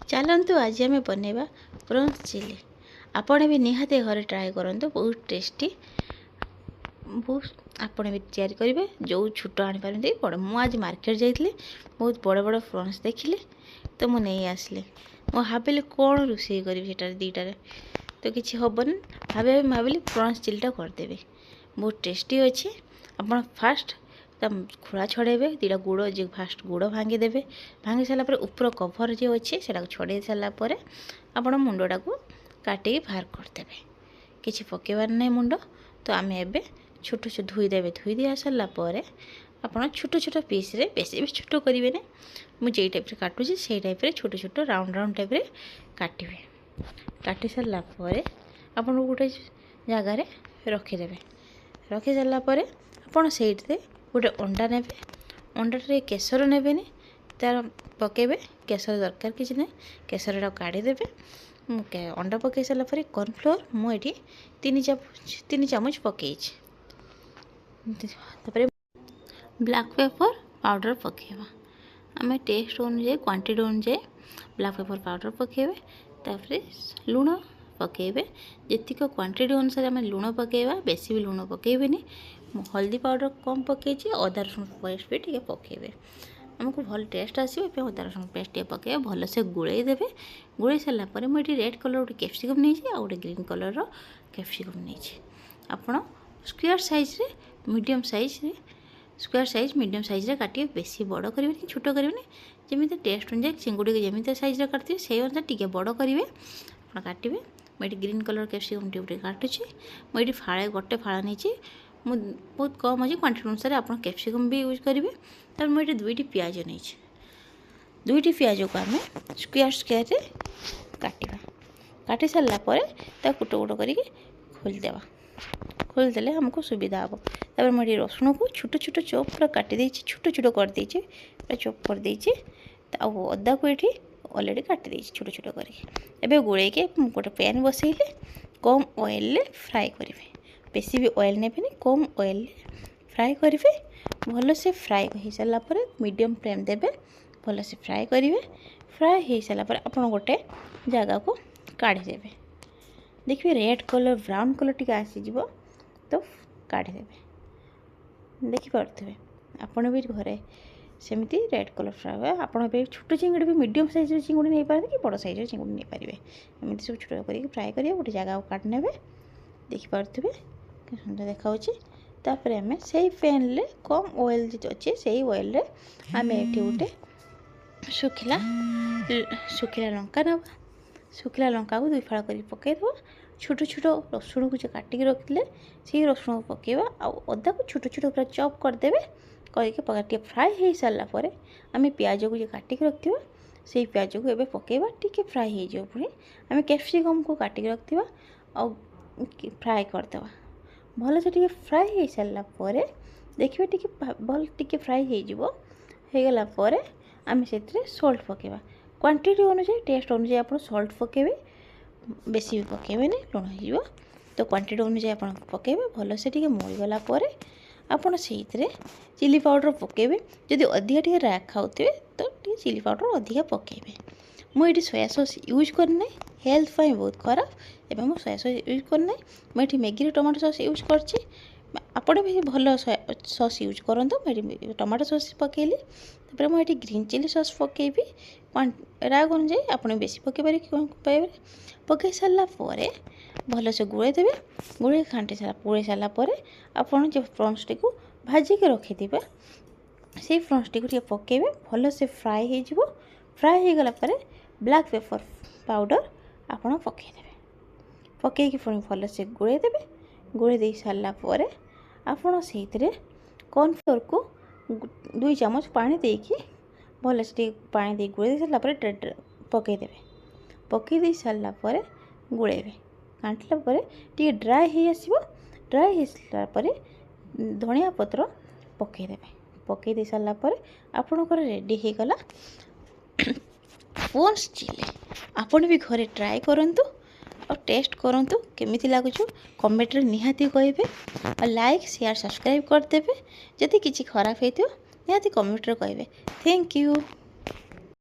चलतु आज आम बनवा प्रॉन्स चिली। आपण भी निहाते घरे ट्राए करंतु, बहुत टेस्टी, बहुत आपण भी तैयारी करेंगे। जो छोट आनीपारती बड़, मु आज मार्केट जाइली, बहुत बड़ बड़ प्रॉन्स देखिली तो मुझे नहीं आसली। मुझे भाविली कौन रोषे करी दीटार तो किसी हेनी, भाविली प्रॉन्स चिलीटा करदेवी। बहुत टेस्टी अच्छे। आप फास्ट खोला छड़ेबे, दीटा गुड़ जो फास्ट गुड़ भांगीदेवे, भांगी सारापर ऊपर कभर जो अच्छे से छड़े सारापर आपण मुंडटा को काटिकी बाहर करदेवे। किसी पकेबार ना मुंड। तो आम एबे छोट छोट धोईदेवे, धोई दी सारापर आपड़ छोट छोट पीस रे, बेसी भी छोट करेंगे ना, मुझे टाइप काटुची से टाइप छोट छोट राउंड राउंड टाइप काटे। काटी सारापर आप गोटे जगार रखीदे। रखी सारापर आपड़ से गोटे अंडा ने, अंडाटे केसर ने तार पकेबे। केसर दरकार किसी ना, केसर काढ़ीदेवे। अंडा पकई सारापर कॉर्नफ्लोर मुझे 3 चामच पकई। ब्लैक पेपर पाउडर पकेबा। आम टेस्ट अनुसार क्वांटिटी अनुसार ब्लैक पेपर पाउडर पकेबे। तापर लुण पकेबे, जीक क्वांटिटी अनुसार आम लुण पकेबा, बेसी भी लुण पकेबेनी। हल्दी पाउडर कम पकई, अदा रसुण पेस्ट भी टे पकेबे। आमको भल टेस्ट आसो। अदा रसुण पेस्ट टे पकेबा, भलसे गोलैदेवे। गोलै सारापर मुझे रेड कलर गोटे कैप्सिकम नहीं, गोटे ग्रीन कलर कैप्सिकम नहीं। आपड़ स्क्वायर साइज रे, मीडियम साइज रे, स्क्वायर साइज मीडियम साइज रे काटिए। बेसी बड़ करेंगे, छोट करेंगे, जमी टेस्ट अनुसार चिंगुड़ी जमी साइज रे काटते से अनुसार टी बड़ करेंगे आप काटे। मुझे ग्रीन कलर कैप्सिकम टे काटुची। मुझे फाड़े गोटे फाड़ा नहीं, बहुत कम अच्छे क्वांटिटी अनुसार आप कैप्सिकम भी यूज करेंगे। तब मुझे 2टी पियाज नहीं, 2टी पियाज को आम स्क्वायर स्क्वायर काटिबा। काटी सारापर कुट कुट करके खोलदेवा। खोलदेले हमको सुविधा हम। तब मुझे रसुण को छोट छोट चॉप पूरा काटी, छोट छोट करदे, पूरा चॉप करदे। अदा को ये अलरेडी काटी छोट छोट करके गोले गोटे पैन बसैले कम ऑयल फ्राए करेंगे। बेसी भी ऑयल ने, कम ऑयल फ्राए करेंगे। भल से फ्राए हो सारापर मीडियम फ्लेम देवे, भल से फ्राए करेंगे। फ्राए हो सारापर आप गोटे जगह को काढ़ीदेवे। देखिए रेड कलर ब्राउन कलर टी आसीज तो काढ़ीदेवे। देखिपे आपड़ भी घरे सेमती रेड कलर फ्राए हुए। आपड़ छोट चिंगुड़ी भी मीडियम साइज चिंगुड़ी नहीं पारे कि बड़ साइज चिंगुड़ी नहीं पारे। एमती सब छोट करके फ्राए करेंगे, गोटे जगह को काढ़ी नेबे। देखिपे कि सुंदर देखा। तापर आम से पैन रे कम ऑयल जो अच्छे से ऑयल रे आम ये गोटे शुखिला लंका नवा। शुखिला लंका को 2 फाड़ कर पकईदेव। छोट छोट रसुण को जो काटिक रखिले से रसुण को पकेबा। अदा को छोट छोट पूरा चॉप करदेवे। करके फ्राए हो सारापर आम पियाज को जो काटिक रखा से पियाज को एबे पकेबा। टी फ्राए हो पुणी आम कैप्सिकम को काटिक रखा और फ्राए करदेवा। भल से टी फ्राए हो सारापर देखिए टी भल टी फ्राए होगला आम से सॉल्ट पकेबा। क्वांटिटी अनुसार टेस्ट अनुसार आप सॉल्ट पकेबे, बेसी भी पकेबे नहीं, लुण हो तो क्वांटिटी अनुसार आप पकेबे। भल से टी मरीगला आपड़ से चिली पाउडर पकेबे। जदि अधिका टी राग खाऊे तो टी चिली पाउडर अधिका पकेबे। मुझे सोया सॉस यूज करना, हेल्थ पाई बहुत खराब। एवं मुझे सोया सॉस यूज करना, मुझे मैगी टमाटो सॉस यूज कर। आपड़ भी भल सॉस यूज करूँ। मुझे टमाटो सॉस पकेली, तापर मुझे ग्रीन चिली सॉस पकेबी। राग अनुसार आप बेसी पकईपर पाइबे। पकई सारापर भल से गोलैदेवे। गोले घाटी गोले सारापर आपड़ जो प्रॉन्स टी को भाजिक रखिथे से प्रॉन्स टी को पकेबे। भल से फ्राए हो। फ्राए हो गला ब्लैक पेपर पाउडर आपड़ पकईदेवे। पकईकी पुणी भल से गोलैदेवे। गोले दे सारापर आपड़ से कॉर्नफ्लोर को 2 चामच पानी देकी भल से पानी दे गोले सारापर पकईदेवे। पकई दे सारापर गोलेबे। घाटिला टी ड्राए हो आसो। ड्राए हो सारापर धनिया पत्र पकईदेवे। पकई दे सारापर आपणकर रेडी हो गला प्रॉन्स चिली। आपन भी घरे ट्राए करंतु और टेस्ट करंतु केमिति लागुछु कमेंट रे निहाती कहबे। और लाइक शेयर सब्सक्राइब करदेवे। जदि किछि खराब हेतियो निहाती कमेंट रे कहबे। Thank you.